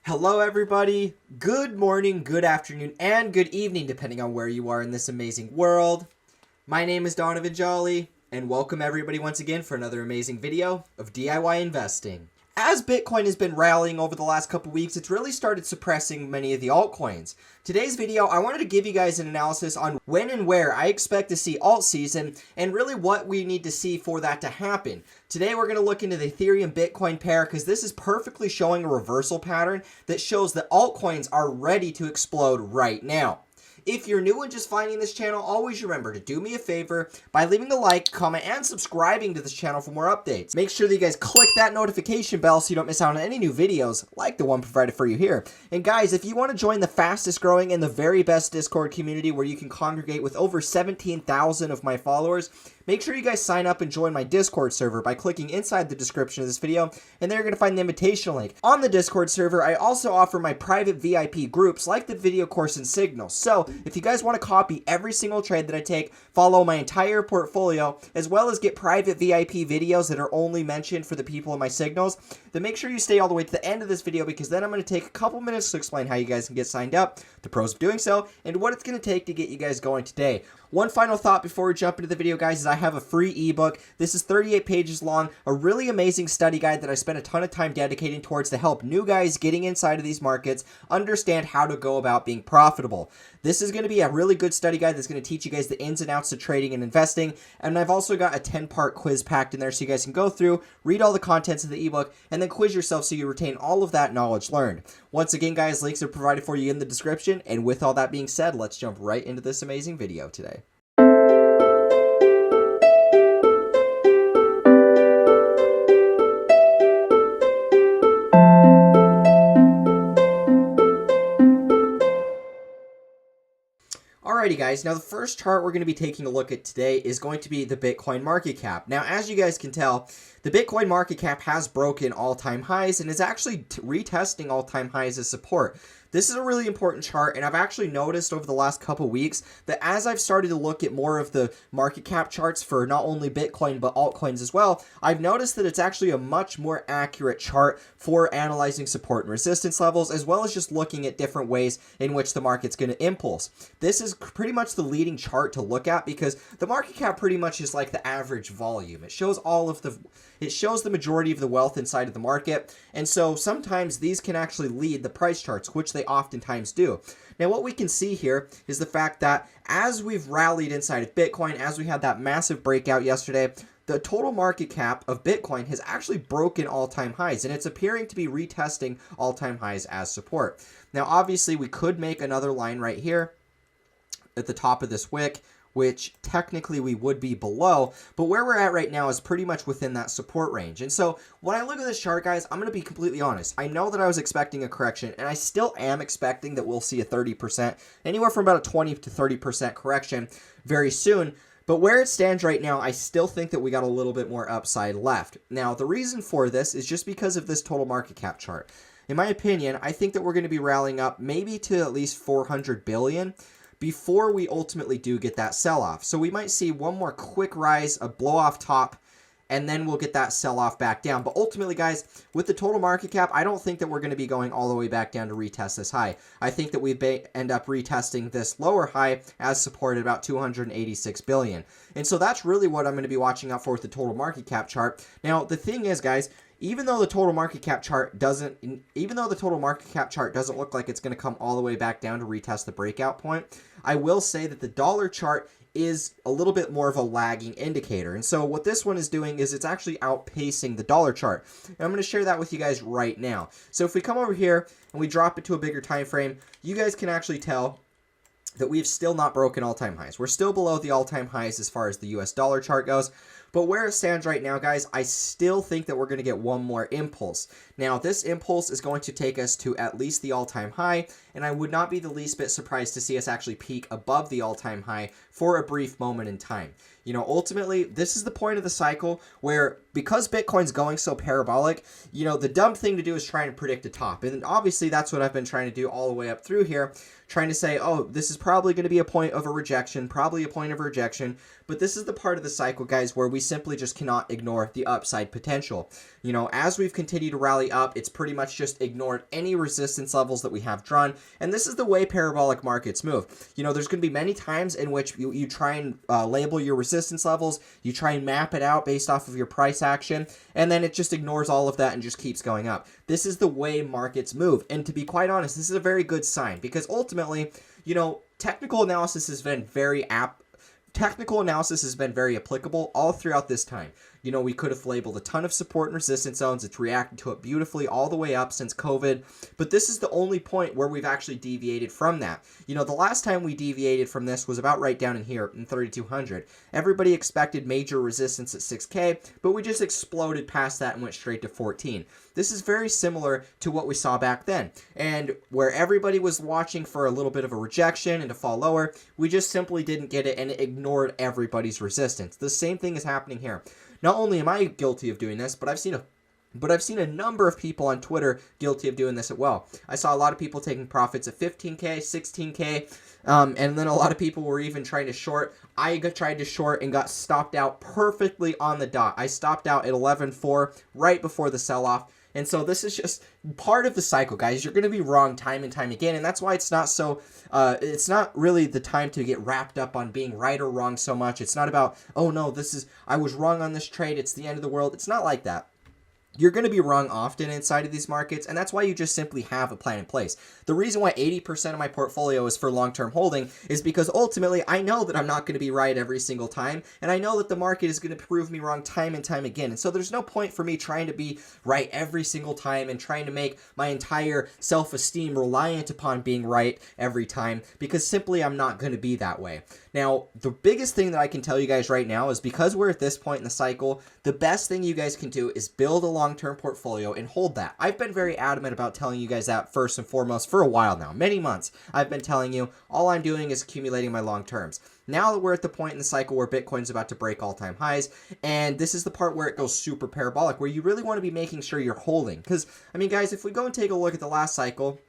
Hello everybody, good morning, good afternoon, and good evening depending on where you are in this amazing world. My name is Donovan Jolly, and welcome everybody once again for another amazing video of DIY investing. As Bitcoin has been rallying over the last couple weeks, it's really started suppressing many of the altcoins. Today's video, I wanted to give you guys an analysis on when and where I expect to see Altseason and really what we need to see for that to happen. Today we're going to look into the Ethereum Bitcoin pair because this is perfectly showing a reversal pattern that shows that altcoins are ready to explode right now. If you're new and just finding this channel, always remember to do me a favor by leaving a like, comment, and subscribing to this channel for more updates. Make sure that you guys click that notification bell so you don't miss out on any new videos like the one provided for you here. And guys, if you want to join the fastest growing and the very best Discord community where you can congregate with over 17,000 of my followers, make sure you guys sign up and join my Discord server by clicking inside the description of this video, and there you're going to find the invitation link. On the Discord server, I also offer my private VIP groups like the video course and signals. So if you guys want to copy every single trade that I take, follow my entire portfolio, as well as get private VIP videos that are only mentioned for the people in my signals, then make sure you stay all the way to the end of this video because then I'm going to take a couple minutes to explain how you guys can get signed up, the pros of doing so, and what it's going to take to get you guys going today. One final thought before we jump into the video, guys, is I have a free ebook. This is 38 pages long, a really amazing study guide that I spent a ton of time dedicating towards to help new guys getting inside of these markets understand how to go about being profitable. This is going to be a really good study guide that's going to teach you guys the ins and outs of trading and investing, and I've also got a 10-part quiz packed in there so you guys can go through, read all the contents of the ebook, and then quiz yourself so you retain all of that knowledge learned. Once again, guys, links are provided for you in the description, and with all that being said, let's jump right into this amazing video today. Alrighty guys, now the first chart we're going to be taking a look at today is going to be the Bitcoin market cap. Now as you guys can tell, the Bitcoin market cap has broken all-time highs and is actually retesting all-time highs as support. This is a really important chart, and I've actually noticed over the last couple weeks that as I've started to look at more of the market cap charts for not only Bitcoin but altcoins as well, I've noticed that it's actually a much more accurate chart for analyzing support and resistance levels, as well as just looking at different ways in which the market's going to impulse. This is pretty much the leading chart to look at because the market cap pretty much is like the average volume. It shows the majority of the wealth inside of the market, and so sometimes these can actually lead the price charts, which they oftentimes do. Now what we can see here is the fact that as we've rallied inside of Bitcoin, as we had that massive breakout yesterday, the total market cap of Bitcoin has actually broken all-time highs, and it's appearing to be retesting all-time highs as support. Now obviously we could make another line right here at the top of this wick, which technically we would be below, but where we're at right now is pretty much within that support range. And so when I look at this chart, guys, I'm going to be completely honest. I know that I was expecting a correction, and I still am expecting that we'll see a 30%, anywhere from about a 20 to 30% correction very soon. But where it stands right now, I still think that we got a little bit more upside left. Now, the reason for this is just because of this total market cap chart. In my opinion, I think that we're going to be rallying up maybe to at least 400 billion before we ultimately do get that sell-off. So we might see one more quick rise, a blow-off top, and then we'll get that sell-off back down. But ultimately, guys, with the total market cap, I don't think that we're going to be going all the way back down to retest this high. I think that we end up retesting this lower high as supported about 286 billion. And so that's really what I'm going to be watching out for with the total market cap chart. Now, the thing is, guys, even though the total market cap chart doesn't look like it's going to come all the way back down to retest the breakout point, I will say that the dollar chart is a little bit more of a lagging indicator. And so what this one is doing is it's actually outpacing the dollar chart. And I'm going to share that with you guys right now. So if we come over here and we drop it to a bigger time frame, you guys can actually tell that we've still not broken all-time highs. We're still below the all-time highs as far as the US dollar chart goes. But where it stands right now, guys, I still think that we're going to get one more impulse. Now, this impulse is going to take us to at least the all-time high, and I would not be the least bit surprised to see us actually peak above the all-time high for a brief moment in time. You know, ultimately, this is the point of the cycle where, because Bitcoin's going so parabolic, you know, the dumb thing to do is try and predict a top. And obviously, that's what I've been trying to do all the way up through here, trying to say, oh, this is probably going to be a point of a rejection, probably a point of a rejection. But this is the part of the cycle, guys, where we we simply just cannot ignore the upside potential. You know, as we've continued to rally up, it's pretty much just ignored any resistance levels that we have drawn, and this is the way parabolic markets move. You know, there's going to be many times in which you try and label your resistance levels, you try and map it out based off of your price action, and then it just ignores all of that and just keeps going up. This is the way markets move, and to be quite honest, this is a very good sign, because ultimately, you know, technical analysis has been very applicable all throughout this time. You know, we could have labeled a ton of support and resistance zones. It's reacted to it beautifully all the way up since COVID. But this is the only point where we've actually deviated from that. You know, the last time we deviated from this was about right down in here in 3,200. Everybody expected major resistance at 6K, but we just exploded past that and went straight to 14. This is very similar to what we saw back then. And where everybody was watching for a little bit of a rejection and to fall lower, we just simply didn't get it and it ignored everybody's resistance. The same thing is happening here. Not only am I guilty of doing this, but I've seen a number of people on Twitter guilty of doing this as well. I saw a lot of people taking profits at 15K, 16K, and then a lot of people were even trying to short. I tried to short and got stopped out perfectly on the dot. I stopped out at 11.4 right before the sell-off. And so this is just part of the cycle, guys. You're going to be wrong time and time again, and that's why it's not so, it's not really the time to get wrapped up on being right or wrong so much. It's not about, oh no, I was wrong on this trade, it's the end of the world. It's not like that. You're going to be wrong often inside of these markets, and that's why you just simply have a plan in place. The reason why 80% of my portfolio is for long-term holding is because ultimately I know that I'm not going to be right every single time, and I know that the market is going to prove me wrong time and time again. And so there's no point for me trying to be right every single time and trying to make my entire self-esteem reliant upon being right every time, because simply I'm not going to be that way. Now, the biggest thing that I can tell you guys right now is because we're at this point in the cycle, the best thing you guys can do is build a long-term portfolio and hold that. I've been very adamant about telling you guys that first and foremost for a while now, many months. I've been telling you all I'm doing is accumulating my long terms. Now that we're at the point in the cycle where Bitcoin's about to break all-time highs, and this is the part where it goes super parabolic, where you really want to be making sure you're holding. Because, I mean, guys, if we go and take a look at the last cycle,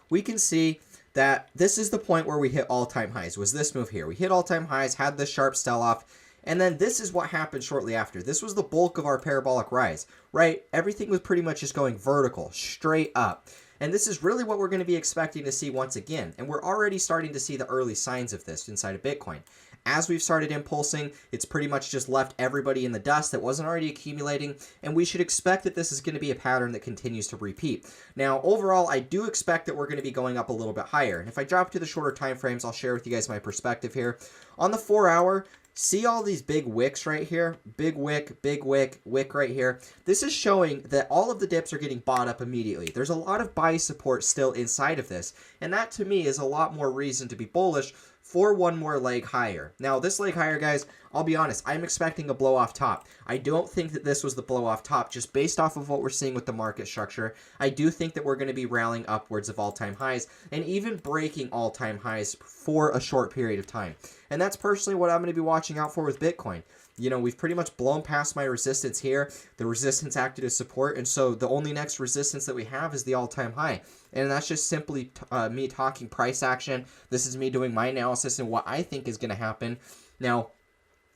we can see that this is the point where we hit all-time highs, was this move here. We hit all-time highs, had this sharp sell-off, and then this is what happened shortly after. This was the bulk of our parabolic rise, right? Everything was pretty much just going vertical, straight up. And this is really what we're going to be expecting to see once again. And we're already starting to see the early signs of this inside of Bitcoin. As we've started impulsing, it's pretty much just left everybody in the dust that wasn't already accumulating, and we should expect that this is going to be a pattern that continues to repeat. Now, overall, I do expect that we're going to be going up a little bit higher. And if I drop to the shorter time frames, I'll share with you guys my perspective here. On the 4-hour, see all these big wicks right here? Big wick, wick right here. This is showing that all of the dips are getting bought up immediately. There's a lot of buy support still inside of this, and that to me is a lot more reason to be bullish for one more leg higher. Now, this leg higher, guys, I'll be honest, I'm expecting a blow off top. I don't think that this was the blow off top, just based off of what we're seeing with the market structure. I do think that we're going to be rallying upwards of all-time highs and even breaking all-time highs for a short period of time. And that's personally what I'm going to be watching out for with Bitcoin. You know, we've pretty much blown past my resistance here. The resistance acted as support, and so the only next resistance that we have is the all-time high. And that's just simply me talking price action. This is me doing my analysis and what I think is going to happen. Now,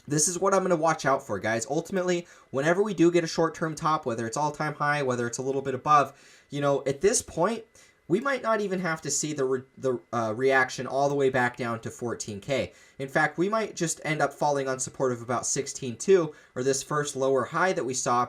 this is what I'm going to watch out for, guys. Ultimately, whenever we do get a short-term top, whether it's all-time high, whether it's a little bit above, you know, at this point, we might not even have to see the reaction all the way back down to 14K. In fact, we might just end up falling on support of about 16.2, or this first lower high that we saw,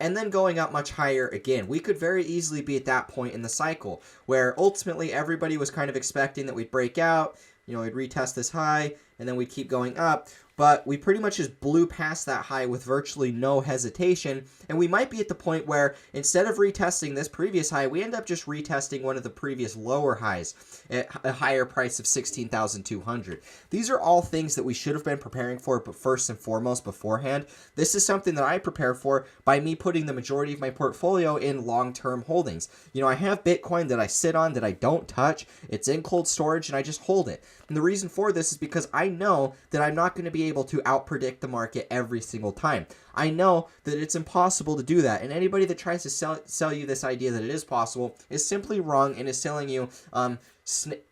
and then going up much higher again. We could very easily be at that point in the cycle, where ultimately everybody was kind of expecting that we'd break out, you know, we'd retest this high, and then we'd keep going up. But we pretty much just blew past that high with virtually no hesitation, and we might be at the point where instead of retesting this previous high, we end up just retesting one of the previous lower highs at a higher price of 16,200. These are all things that we should have been preparing for, but first and foremost beforehand. This is something that I prepare for by me putting the majority of my portfolio in long-term holdings. You know, I have Bitcoin that I sit on that I don't touch. It's in cold storage, and I just hold it. And the reason for this is because I know that I'm not going to be able to outpredict the market every single time. I know that it's impossible to do that, and anybody that tries to sell you this idea that it is possible is simply wrong and is selling you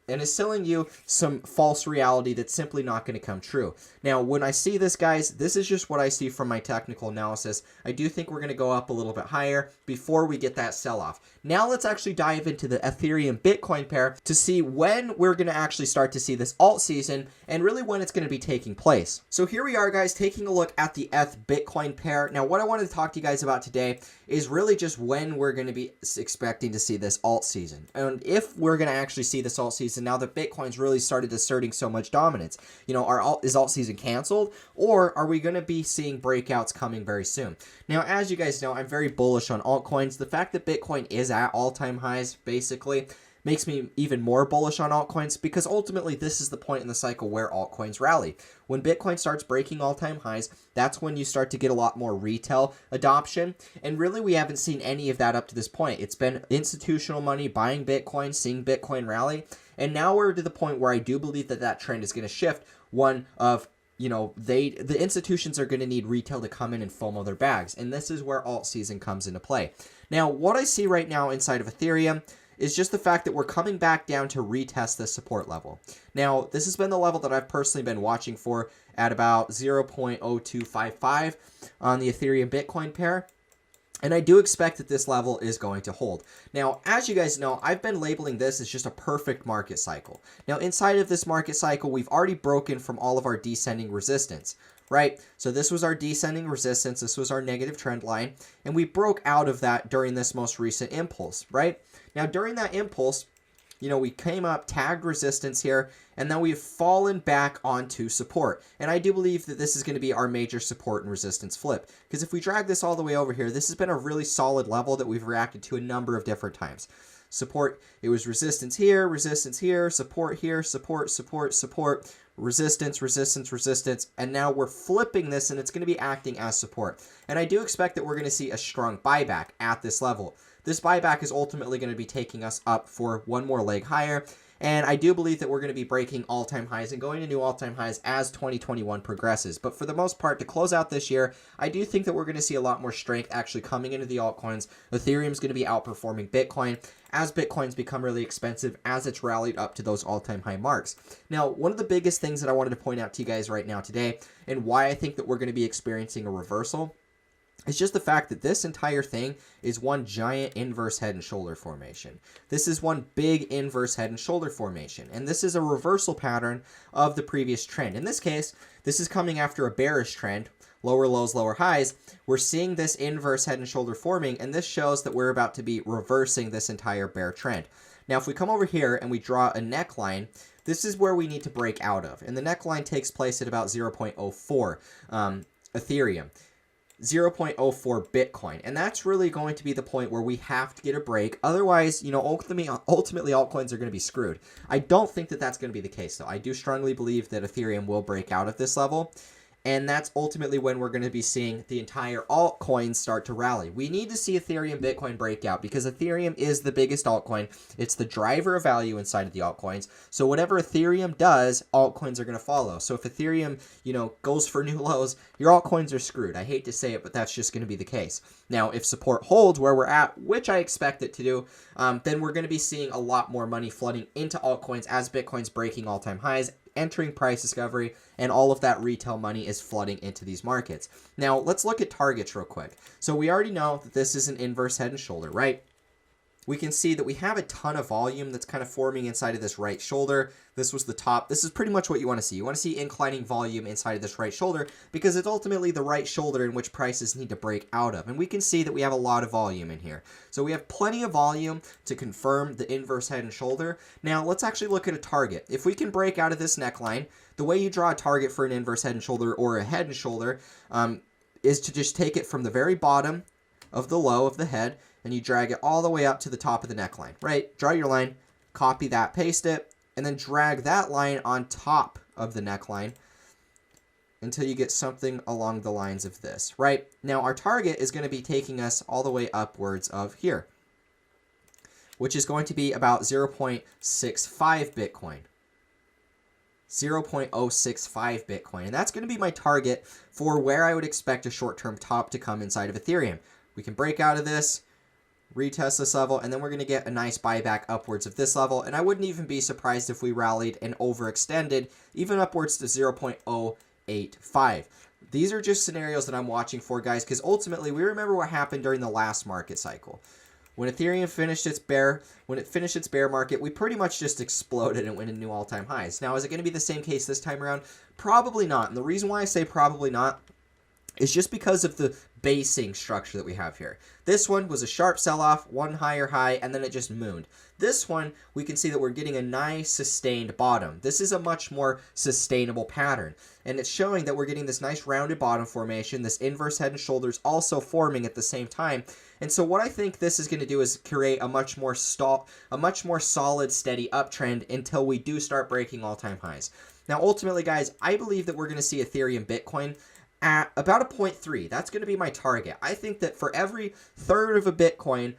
and is selling you some false reality that's simply not going to come true. Now, when I see this, guys, this is just what I see from my technical analysis. I do think we're going to go up a little bit higher before we get that sell-off. Now, let's actually dive into the Ethereum Bitcoin pair to see when we're going to actually start to see this alt season and really when it's going to be taking place. So here we are, guys, taking a look at the ETH Bitcoin pair. Now, what I wanted to talk to you guys about today is really just when we're going to be expecting to see this alt season. And if we're going to actually see this alt season now that Bitcoin's really started asserting so much dominance. You know, is alt season canceled, or are we going to be seeing breakouts coming very soon? Now, as you guys know, I'm very bullish on altcoins. The fact that Bitcoin is at all-time highs, basically, makes me even more bullish on altcoins, because ultimately this is the point in the cycle where altcoins rally. When Bitcoin starts breaking all-time highs, that's when you start to get a lot more retail adoption, and really we haven't seen any of that up to this point. It's been institutional money buying Bitcoin, seeing Bitcoin rally, and now we're to the point where I do believe that that trend is going to shift. One of, you know, the institutions are going to need retail to come in and FOMO their bags, and this is where alt season comes into play. Now, what I see right now inside of Ethereum is just the fact that we're coming back down to retest this support level. Now, this has been the level that I've personally been watching for at about 0.0255 on the Ethereum Bitcoin pair. And I do expect that this level is going to hold. Now, as you guys know, I've been labeling this as just a perfect market cycle. Now, inside of this market cycle, we've already broken from all of our descending resistance, right? So this was our descending resistance. This was our negative trend line. And we broke out of that during this most recent impulse, right? Now, during that impulse, you know, we came up, tagged resistance here, and then we've fallen back onto support. And I do believe that this is going to be our major support and resistance flip. Because if we drag this all the way over here, this has been a really solid level that we've reacted to a number of different times. Support, it was resistance here, support here, support, support, support, resistance, resistance, resistance, and now we're flipping this and it's going to be acting as support. And I do expect that we're going to see a strong buyback at this level. This buyback is ultimately going to be taking us up for one more leg higher, and I do believe that we're going to be breaking all-time highs and going to new all-time highs as 2021 progresses. But for the most part, to close out this year, I do think that we're going to see a lot more strength actually coming into the altcoins. Ethereum is going to be outperforming Bitcoin as Bitcoins become really expensive, as it's rallied up to those all-time high marks. Now, one of the biggest things that I wanted to point out to you guys right now today, and why I think that we're going to be experiencing a reversal, it's just the fact that this entire thing is one giant inverse head and shoulder formation. This is one big inverse head and shoulder formation. And this is a reversal pattern of the previous trend. In this case, this is coming after a bearish trend, lower lows, lower highs. We're seeing this inverse head and shoulder forming, and this shows that we're about to be reversing this entire bear trend. Now, if we come over here and we draw a neckline, this is where we need to break out of. And the neckline takes place at about 0.04 Ethereum. 0.04 Bitcoin, and that's really going to be the point where we have to get a break. Otherwise, you know, ultimately altcoins are going to be screwed. I don't think that that's going to be the case, though. I do strongly believe that Ethereum will break out of this level, and that's ultimately when we're going to be seeing the entire altcoins start to rally. We need to see Ethereum Bitcoin break out because Ethereum is the biggest altcoin. It's the driver of value inside of the altcoins. So whatever Ethereum does, altcoins are going to follow. So if Ethereum, you know, goes for new lows, your altcoins are screwed. I hate to say it, but that's just going to be the case. Now, if support holds where we're at, which I expect it to do, then we're going to be seeing a lot more money flooding into altcoins as Bitcoin's breaking all-time highs, entering price discovery, and all of that retail money is flooding into these markets. Now, let's look at targets real quick. So we already know that this is an inverse head and shoulder, right? We can see that we have a ton of volume that's kind of forming inside of this right shoulder. This was the top. This is pretty much what you want to see. You want to see inclining volume inside of this right shoulder because it's ultimately the right shoulder in which prices need to break out of. And we can see that we have a lot of volume in here. So we have plenty of volume to confirm the inverse head and shoulder. Now, let's actually look at a target. If we can break out of this neckline, the way you draw a target for an inverse head and shoulder or a head and shoulder is to just take it from the very bottom of the low of the head and you drag it all the way up to the top of the neckline, right? Draw your line, copy that, paste it, and then drag that line on top of the neckline until you get something along the lines of this, right? Now, our target is going to be taking us all the way upwards of here, which is going to be about 0.65 Bitcoin. 0.065 Bitcoin. And that's going to be my target for where I would expect a short-term top to come inside of Ethereum. We can break out of this. retest this level, and then we're going to get a nice buyback upwards of this level, and I wouldn't even be surprised if we rallied and overextended even upwards to 0.085. These are just scenarios that I'm watching for, guys, because ultimately we remember what happened during the last market cycle. When Ethereum finished its bear market, we pretty much just exploded and went into new all-time highs. Now, is it going to be the same case this time around? Probably not. And the reason why I say probably not is just because of the basing structure that we have here. This one was a sharp sell-off, one higher high, and then it just mooned. This one, we can see that we're getting a nice sustained bottom. This is a much more sustainable pattern, and it's showing that we're getting this nice rounded bottom formation, this inverse head and shoulders also forming at the same time. And so what I think this is going to do is create a much more solid, steady uptrend until we do start breaking all-time highs. Now, ultimately, guys, I believe that we're going to see Ethereum Bitcoin at about a 0.3. That's going to be my target. I think that for every third of a Bitcoin,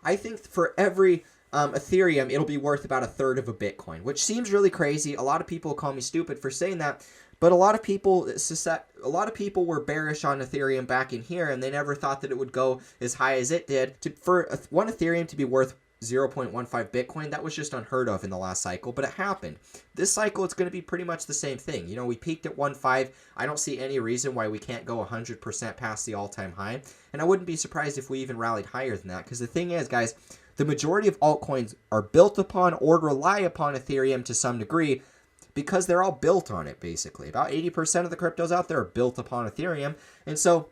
I think for every Ethereum, it'll be worth about a third of a Bitcoin, which seems really crazy. A lot of people call me stupid for saying that, but a lot of people were bearish on Ethereum back in here, and they never thought that it would go as high as it did. For one Ethereum to be worth 0.15 Bitcoin, that was just unheard of in the last cycle, but it happened. This cycle, it's going to be pretty much the same thing. You know, we peaked at 1.5. I don't see any reason why we can't go 100% past the all-time high, and I wouldn't be surprised if we even rallied higher than that, because the thing is, guys, the majority of altcoins are built upon or rely upon Ethereum to some degree, because they're all built on it, basically. About 80% of the cryptos out there are built upon Ethereum, and so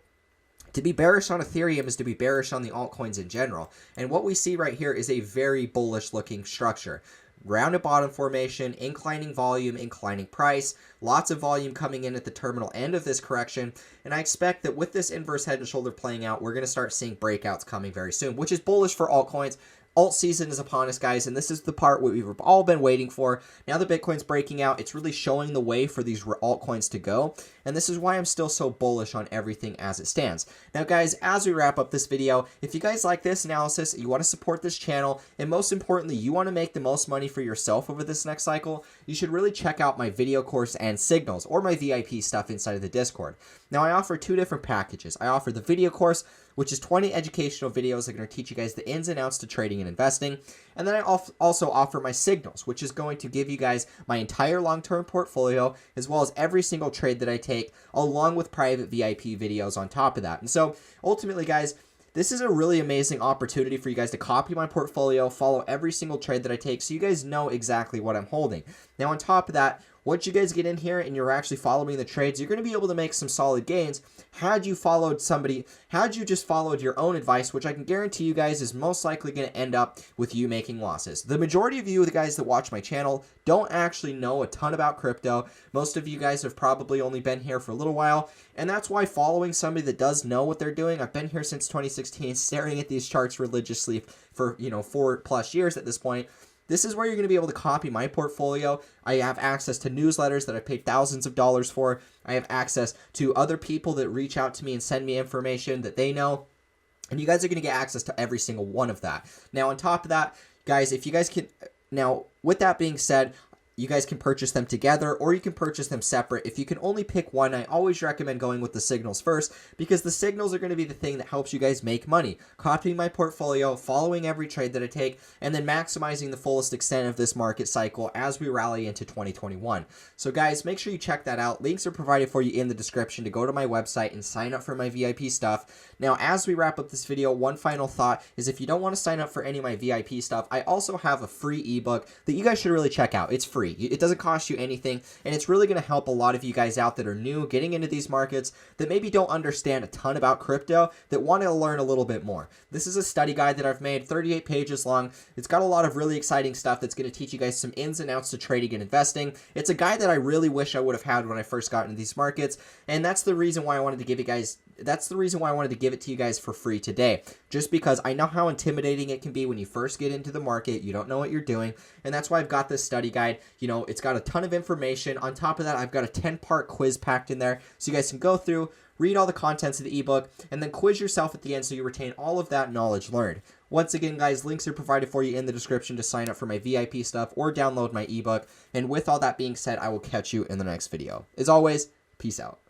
to be bearish on Ethereum is to be bearish on the altcoins in general. And what we see right here is a very bullish looking structure. Rounded bottom formation, inclining volume, inclining price, lots of volume coming in at the terminal end of this correction. And I expect that with this inverse head and shoulder playing out, we're going to start seeing breakouts coming very soon, which is bullish for altcoins. Alt season is upon us, guys, and this is the part we've all been waiting for. Now that Bitcoin's breaking out, it's really showing the way for these altcoins to go, and this is why I'm still so bullish on everything as it stands. Now, guys, as we wrap up this video, if you guys like this analysis, you want to support this channel, and most importantly, you want to make the most money for yourself over this next cycle, you should really check out my video course and signals, or my VIP stuff inside of the Discord. Now, I offer two different packages. I offer the video course, which is 20 educational videos that are going to teach you guys the ins and outs to trading and investing. And then I also offer my signals, which is going to give you guys my entire long-term portfolio, as well as every single trade that I take, along with private VIP videos on top of that. And so ultimately, guys, this is a really amazing opportunity for you guys to copy my portfolio, follow every single trade that I take, so you guys know exactly what I'm holding. Now, on top of that, once you guys get in here and you're actually following the trades, you're going to be able to make some solid gains had you just followed your own advice, which I can guarantee you guys is most likely going to end up with you making losses. The majority of you, the guys that watch my channel, don't actually know a ton about crypto. Most of you guys have probably only been here for a little while, and that's why following somebody that does know what they're doing, I've been here since 2016, staring at these charts religiously for, 4+ years at this point. This is where you're going to be able to copy my portfolio. I have access to newsletters that I paid thousands of dollars for. I have access to other people that reach out to me and send me information that they know. And you guys are going to get access to every single one of that. Now, on top of that, guys, if you guys can... Now, with that being said, you guys can purchase them together or you can purchase them separate. If you can only pick one, I always recommend going with the signals first, because the signals are going to be the thing that helps you guys make money. Copying my portfolio, following every trade that I take, and then maximizing the fullest extent of this market cycle as we rally into 2021. So guys, make sure you check that out. Links are provided for you in the description to go to my website and sign up for my VIP stuff. Now, as we wrap up this video, one final thought is if you don't want to sign up for any of my VIP stuff, I also have a free ebook that you guys should really check out. It's free. It doesn't cost you anything, and it's really going to help a lot of you guys out that are new, getting into these markets, that maybe don't understand a ton about crypto, that want to learn a little bit more. This is a study guide that I've made, 38 pages long. It's got a lot of really exciting stuff that's going to teach you guys some ins and outs to trading and investing. It's a guide that I really wish I would have had when I first got into these markets, and that's the reason why I wanted to give you guys... That's the reason why I wanted to give it to you guys for free today, just because I know how intimidating it can be when you first get into the market. You don't know what you're doing, and that's why I've got this study guide. You know, it's got a ton of information. On top of that, I've got a 10-part quiz packed in there, so you guys can go through, read all the contents of the ebook, and then quiz yourself at the end so you retain all of that knowledge learned. Once again, guys, links are provided for you in the description to sign up for my VIP stuff or download my ebook. And with all that being said, I will catch you in the next video. As always, peace out.